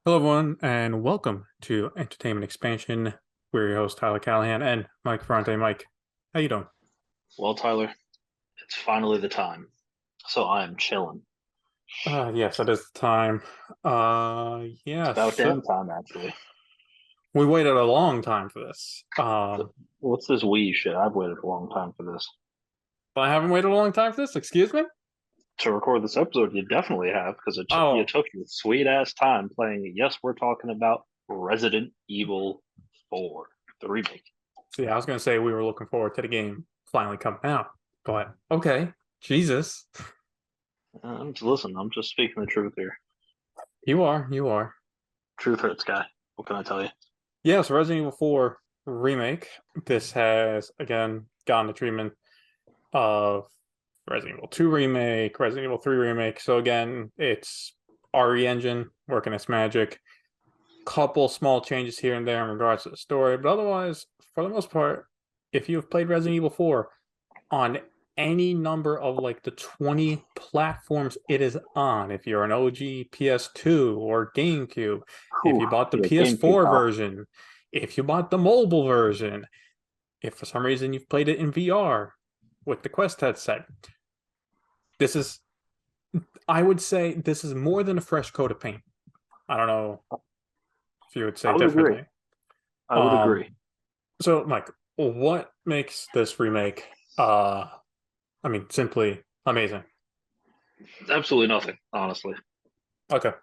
Hello, everyone, and welcome to Entertainment Expansion. We're your host, Tyler Callahan, and Mike Ferrante. Mike, how you doing? Well, Tyler, it's finally the time. So I'm chilling. Yes, it is time. It's about Yes, damn time, actually. we waited a long time for this. What's this Wii shit? I've waited a long time for this. But I haven't waited a long time for this. Excuse me? To record this episode, you definitely have, because you Oh, took your sweet ass time playing. Yes, we're talking about Resident Evil 4, the remake. see, I was gonna say we were looking forward to the game finally coming out, but okay, Jesus, Listen, I'm just speaking the truth here. you are. Truth hurts, guy. What can I tell you? Yes, Resident Evil 4 remake. This has again gotten the treatment of Resident Evil 2 remake, Resident Evil 3 remake. So again, it's RE engine working its magic. Couple small changes here and there in regards to the story, but otherwise, for the most part, if you've played Resident Evil 4 on any number of like the 20 platforms it is on, if you're an OG PS2 or GameCube, if Whew, you bought the yeah, GameCube, PS4 huh? version, if you bought the mobile version, if for some reason you've played it in VR with the Quest headset, this is I would say this is more than a fresh coat of paint. I don't know if you would I say would agree. differently. I would Um, agree. so Mike, what makes this remake simply amazing? Absolutely nothing, honestly. Okay.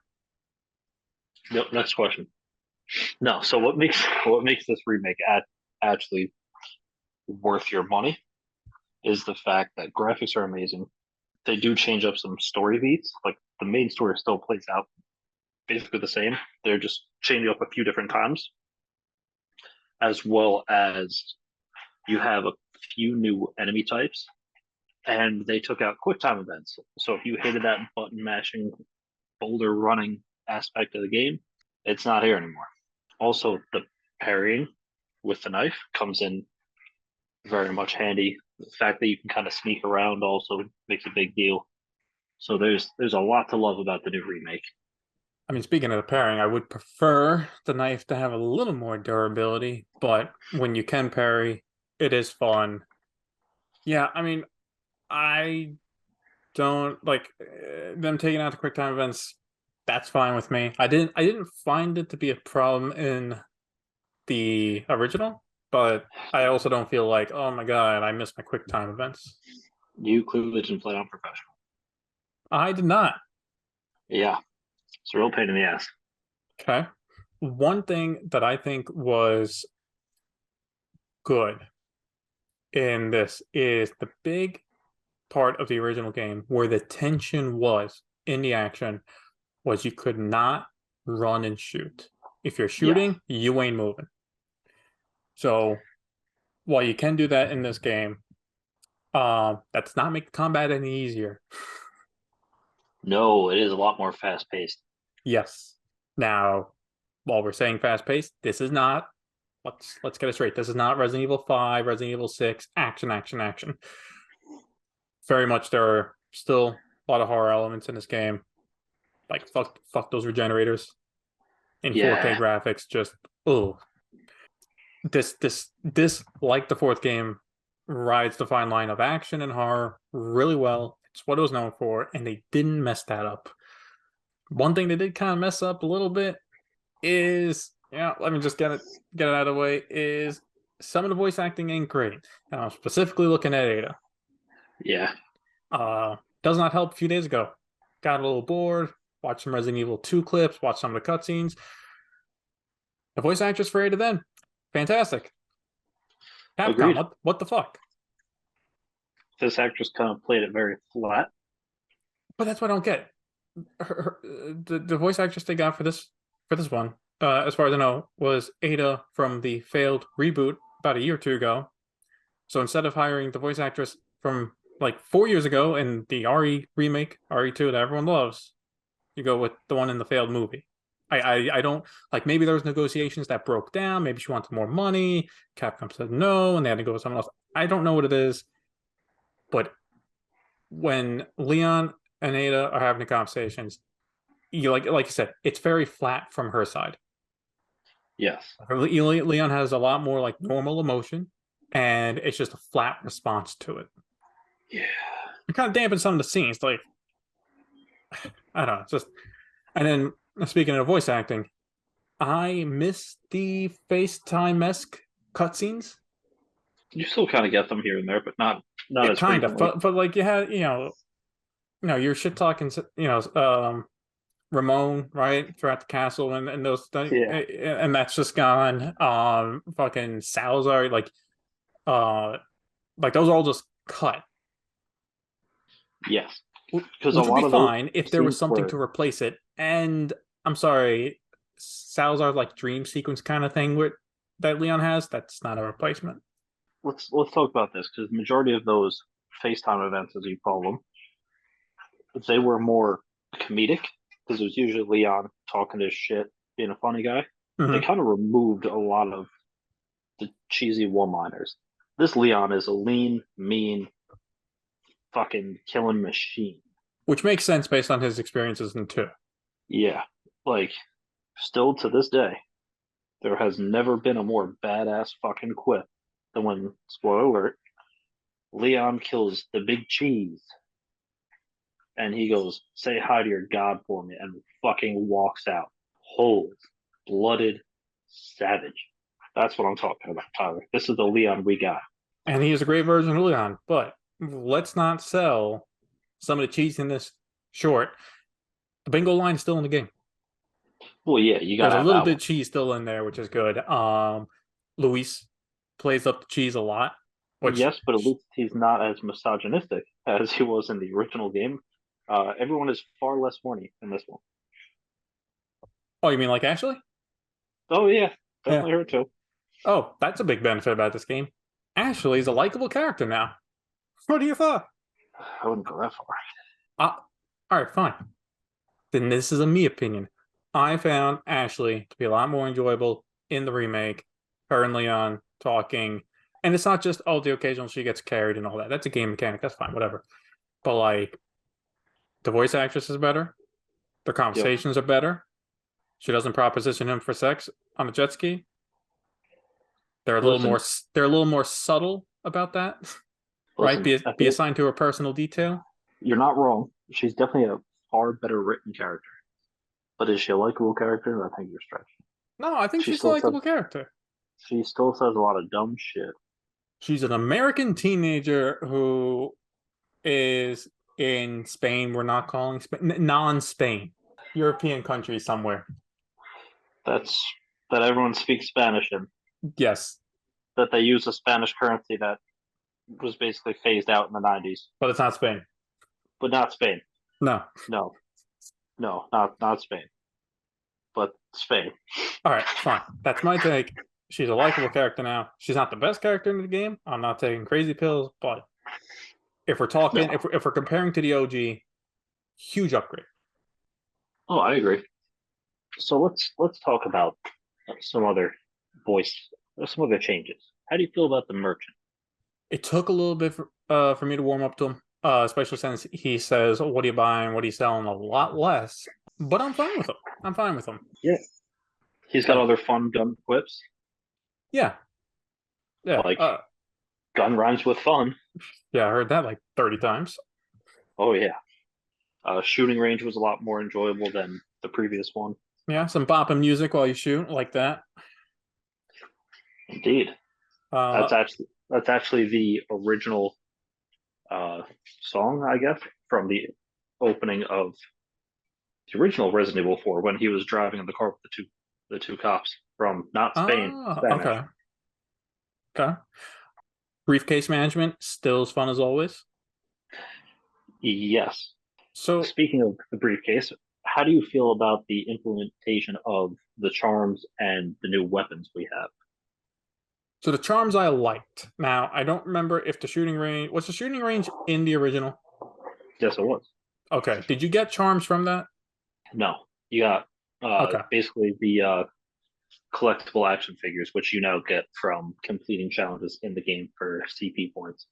Yep, next question. No, so what makes this remake actually worth your money is the fact that graphics are amazing. They do change up some story beats, like the main story still plays out basically the same. They're just changing up a few different times, as well as you have a few new enemy types, and they took out quick time events. So if you hated that button mashing, boulder running aspect of the game, it's not here anymore. Also, the parrying with the knife comes in very much handy. The fact that you can kind of sneak around also makes a big deal. So there's a lot to love about the new remake. I mean, speaking of the pairing, I would prefer the knife to have a little more durability, but when you can parry, it is fun. Yeah, I mean, I don't like them taking out the quick time events. That's fine with me. I didn't find it to be a problem in the original, but I also don't feel like, oh my God, I missed my quick time events. You clearly didn't play on professional. I did not. Yeah, it's a real pain in the ass. Okay. One thing that I think was good in this is the big part of the original game where the tension was in the action was you could not run and shoot. If you're Yeah, shooting, you ain't moving. So while you can do that in this game, that's not make combat any easier. no, it is a lot more fast paced. Yes. Now, while we're saying fast paced, this is not. Let's get it straight. This is not Resident Evil 5, Resident Evil 6, action, action, action. Very much there are still a lot of horror elements in this game. Like fuck those regenerators in 4K Yeah, graphics. Just oh, this like the fourth game rides the fine line of action and horror really well. It's what it was known for, and they didn't mess that up. One thing they did kind of mess up a little bit is, let me just get it out of the way, is some of the voice acting ain't great. And I'm specifically looking at Ada. yeah, Does not help a few days ago. Got a little bored, watched some Resident Evil 2 clips, watched some of the cutscenes. The voice actress for Ada then, fantastic. Capcom, agreed. what the fuck? This actress kind of played it very flat. But that's what I don't get. The voice actress they got for this one, as far as I know, was Ada from the failed reboot about a year or two ago. So instead of hiring the voice actress from like 4 years ago in the RE remake, RE2 that everyone loves, you go with the one in the failed movie. I don't like, maybe there was negotiations that broke down. Maybe she wanted more money. Capcom said no, and they had to go with someone else. I don't know what it is, but when Leon and Ada are having the conversations, you like you said, it's very flat from her side. Yes. Leon has a lot more like normal emotion, and it's just a flat response to it. Yeah. It kind of dampens some of the scenes. Like I don't know, it's just. And then speaking of voice acting, I miss the FaceTime esque cutscenes. You still kind of get them here and there, but not It as kind of, frequently. but like you had, you're shit talking, Ramon, right, throughout the castle, and those things, Yeah. and that's just gone. Fucking Salazar, uh, like those are all just cut, Yes. Because a which would be lot of those fine if there was scenes something were to replace it. And I'm sorry, Salazar like dream sequence kind of thing with that Leon has, that's not a replacement. let's talk about this because the majority of those FaceTime events, as you call them, they were more comedic because it was usually Leon talking his shit, being a funny guy. They Mm-hmm. kind of removed a lot of the cheesy one-liners. This Leon is a lean, mean, fucking killing machine. Which makes sense based on his experiences in two. Yeah, like still to this day, there has never been a more badass fucking quip than when, spoiler alert, Leon kills the big cheese and he goes, "Say hi to your god for me," and fucking walks out. Holy blooded savage. That's what I'm talking about, Tyler. This is the Leon we got. And he is a great version of Leon, but let's not sell some of the cheese in this short. The bingo line is still in the game. Well, yeah, you There's gotta a have little that bit one. of cheese still in there, which is good. Luis plays up the cheese a lot, which Yes, but at least he's not as misogynistic as he was in the original game. Everyone is far less horny in this one. oh, you mean like Ashley? Oh yeah, Yeah. definitely her too. Oh, that's a big benefit about this game. Ashley is a likable character now. What do you thought? I wouldn't go that far. Uh, all right, fine. Then this is a me opinion. I found Ashley to be a lot more enjoyable in the remake. Her and Leon talking, and it's not just the occasional she gets carried and all that. That's a game mechanic. That's fine, whatever. But like the voice actress is better. Their Yep. conversations are better. She doesn't proposition him for sex on a jet ski. They're a little more. Listen, They're a little more subtle about that, right? listen. Be assigned to a personal detail. You're not wrong. She's definitely a far better written character. But is she a likable character? I think you're stretching. No, I think She she's a still says likable character. she still says a lot of dumb shit. She's an American teenager who is in Spain. We're not calling Spain non-Spain, European country somewhere. That's that everyone speaks Spanish in. Yes, That they use a Spanish currency that was basically phased out in the 90s, but it's not Spain. but not Spain. No. No, no, not Spain, but Spain. All right, fine. That's my take. She's a likable character now. She's not the best character in the game. I'm not taking crazy pills, but if we're talking, No. if we're comparing to the OG, huge upgrade. Oh, I agree. So let's talk about some other voice, some other changes. How do you feel about the merchant? It took a little bit for me to warm up to him, especially since he says, "What are you buying? What are you selling?" a lot less. But I'm fine with him. I'm fine with him. Yeah, he's got Like, other fun gun quips yeah, yeah, like gun rhymes with fun. yeah. I heard that like 30 times. Oh yeah, shooting range was a lot more enjoyable than the previous one. Yeah, some bopping music while you shoot, like that. Indeed, Uh, that's actually the original uh, song, I guess, from the opening of the original Resident Evil 4 when he was driving in the car with the two cops from not Spain, Spanish. okay, okay. Briefcase management still as fun as always. Yes. So, Speaking of the briefcase, how do you feel about the implementation of the charms and the new weapons we have? so the charms I liked. Now I don't remember if the shooting range was the shooting range in the original. Yes, it was. Okay, did you get charms from that? No, you got Okay, basically the collectible action figures, which you now get from completing challenges in the game for CP points.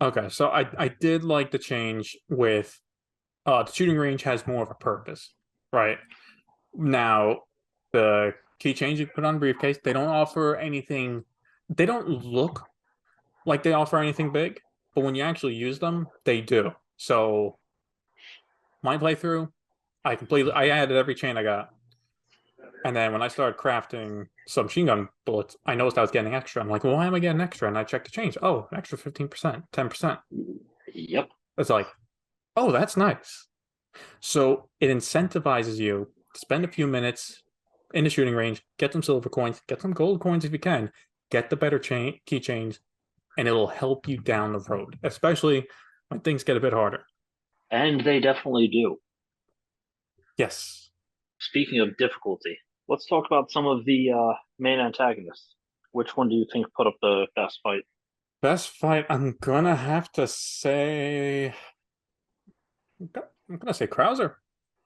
okay. So I did like the change with the shooting range has more of a purpose. right? Now, the keychains you put on briefcase, they don't offer anything. They don't look like they offer anything big, but when you actually use them, they do. So my playthrough, I added every chain I got. And then when I started crafting submachine gun bullets, I noticed I was getting extra. I'm like, well, why am I getting extra? And I checked the change. Oh, an extra 15%, 10%. Yep. It's like, oh, that's nice. So it incentivizes you to spend a few minutes in the shooting range, get some silver coins, get some gold coins if you can, get the better keychains, and it'll help you down the road, especially when things get a bit harder. And they definitely do. Yes. Speaking of difficulty, let's talk about some of the main antagonists. Which one do you think put up the best fight? Best fight, I'm gonna have to say. I'm gonna say Krauser.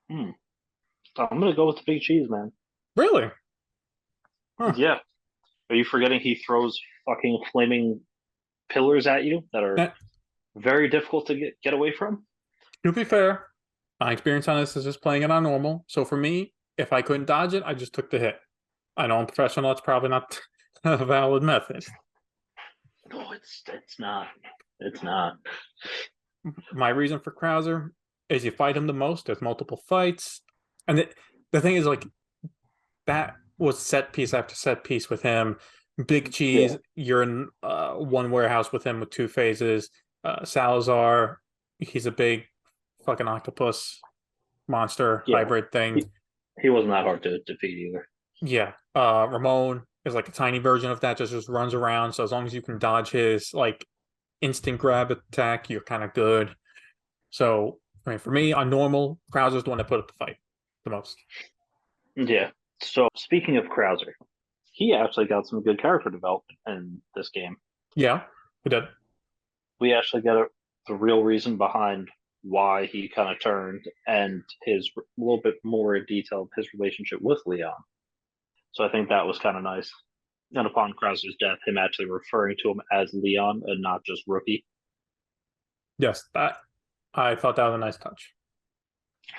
Hmm. I'm gonna go with the big cheese, man. Really? Huh. Yeah. Are you forgetting he throws fucking flaming pillars at you that are Now, very difficult to get away from? to be fair, my experience on this is just playing it on normal. So for me, if I couldn't dodge it, I just took the hit. I know I'm professional. It's probably not a valid method. No, it's not. It's not. My reason for Krauser is you fight him the most. There's multiple fights, and the thing is, like, that was set piece after set piece with him. Big Yeah. Cheese, you're in one warehouse with him with two phases. Salazar, he's a big fucking octopus monster Yeah. hybrid thing. He wasn't that hard to defeat either. Yeah. Ramon is like a tiny version of that, just runs around. So as long as you can dodge his like instant grab attack, you're kind of good. So I mean, for me, on normal, Krauser's the one that put up the fight the most. Yeah. So speaking of Krauser, he actually got some good character development in this game. Yeah, we did. We actually get the real reason behind why he kind of turned and his a little bit more in detail of his relationship with Leon. So I think that was kind of nice. And upon Krauser's death, him actually referring to him as Leon and not just Rookie. Yes, that I thought that was a nice touch.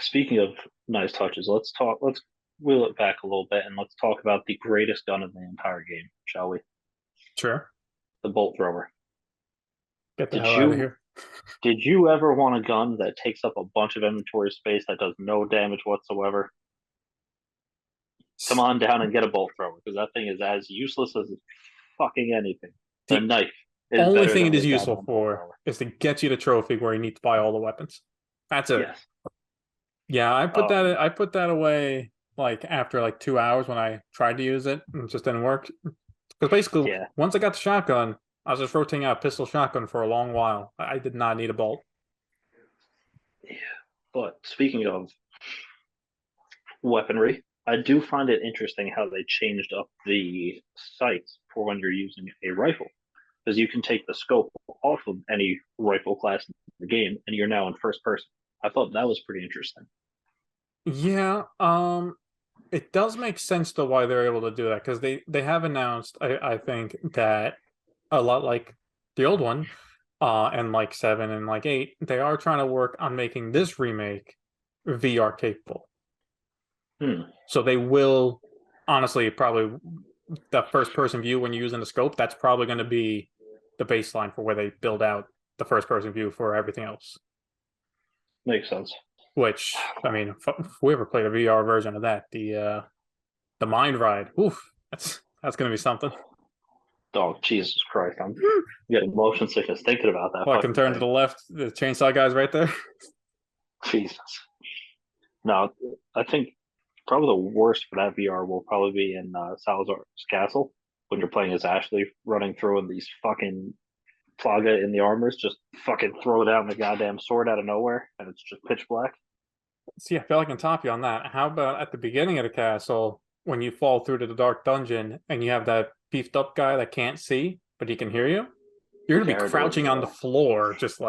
Speaking of nice touches, let's talk. Let's wheel it back a little bit and let's talk about the greatest gun in the entire game, shall we? Sure. The bolt thrower. Get the Did hell out of you here. did you ever want a gun that takes up a bunch of inventory space that does no damage whatsoever? Come on down and get a bolt thrower because that thing is as useless as fucking anything. A The knife is only better thing than it the is useful goddamn bolt for thrower. is to get you the trophy where you need to buy all the weapons. That's it. Yes. Yeah, Um. I put that away like after like 2 hours when I tried to use it and it just didn't work. Because basically, Yeah. once I got the shotgun, I was just rotating out pistol shotgun for a long while. I did not need a bolt. Yeah. But speaking of weaponry, I do find it interesting how they changed up the sights for when you're using a rifle. Because you can take the scope off of any rifle class in the game and you're now in first person. I thought that was pretty interesting. Yeah, it does make sense though why they're able to do that because they have announced I think that a lot like the old one, and like 7 and like 8, they are trying to work on making this remake VR capable. Hmm. So they will honestly probably the first person view when you're using the scope, that's probably going to be the baseline for where they build out the first person view for everything else. Makes sense. Which I mean, if we ever played a VR version of that, the Mind Ride, oof, that's going to be something. Oh, Jesus Christ. I'm getting motion sickness thinking about that Well, I can fucking turn to thing. the left, the chainsaw guy's right there. Jesus. No, I think probably the worst for that VR will probably be in Salazar's Castle when you're playing as Ashley running through and these fucking Plaga in the armors just fucking throw down the goddamn sword out of nowhere and it's just pitch black. See, I feel like I can top you on that. How about at the beginning of the castle when you fall through to the dark dungeon and you have that beefed up guy that can't see but he can hear you? You're gonna be Garador, crouching on the floor, just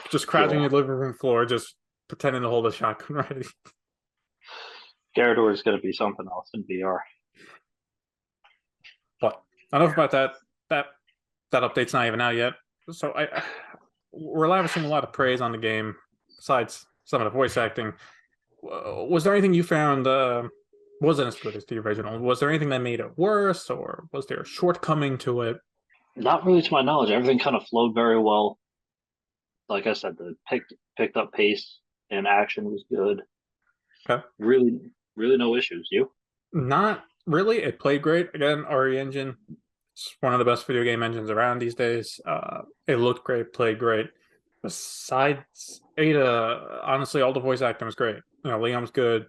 just crouching yeah. on your living room floor, just pretending to hold a shotgun ready. Garador is going to be something else in VR. But enough about that. That that update's not even out yet. So we're lavishing a lot of praise on the game, besides some of the voice acting. Was there anything you found wasn't as good as the original? Was there anything that made it worse, or was there a shortcoming to it? Not really to my knowledge. Everything kind of flowed very well. Like I said, the picked up pace and action was good. Okay. Really, really no issues. You? Not really. It played great. Again, RE engine. It's one of the best video game engines around these days. It looked great, played great. Besides Ada, honestly, all the voice acting was great. Liam's good,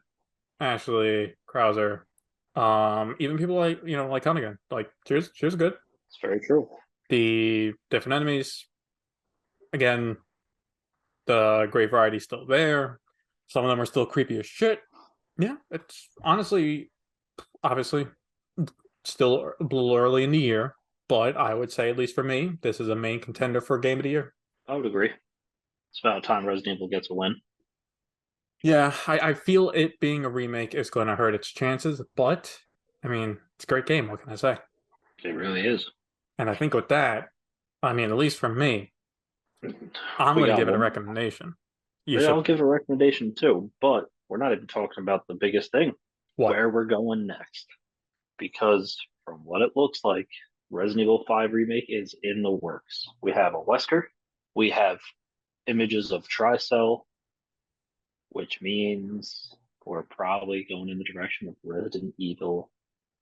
Ashley, Krauser, even people like Hunnigan. Like, cheers, good. It's very true. The different enemies, again, the great variety's still there. Some of them are still creepy as shit. Yeah, it's honestly, obviously, still a little early in the year, but I would say, at least for me, this is a main contender for Game of the Year. I would agree. It's about time Resident Evil gets a win. Yeah, I feel it being a remake is going to hurt its chances, but I mean, it's a great game. What can I say? It really is. And I think with that, I mean, at least for me, I'm We going to got give it a one. recommendation. You Yeah, should. I'll give a recommendation too, but we're not even talking about the biggest thing, What? where we're going next. Because from what it looks like, Resident Evil 5 Remake is in the works. We have a Wesker, we have images of Tricell, which means we're probably going in the direction of Resident Evil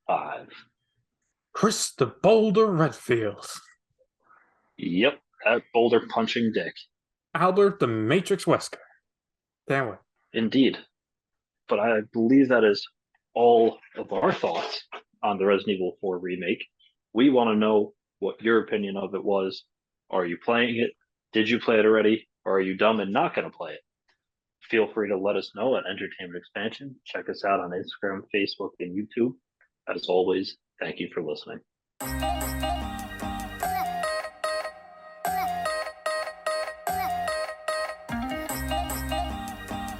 5. Chris the Boulder Redfield. Yep, that boulder punching dick. Albert the Matrix Wesker. Damn it. Indeed. But I believe that is all of our thoughts on the Resident Evil 4 remake. We want to know what your opinion of it was. Are you playing it? Did you play it already? Or are you dumb and not going to play it? Feel free to let us know at Entertainment Expansion. Check us out on Instagram, Facebook, and YouTube. As always, thank you for listening.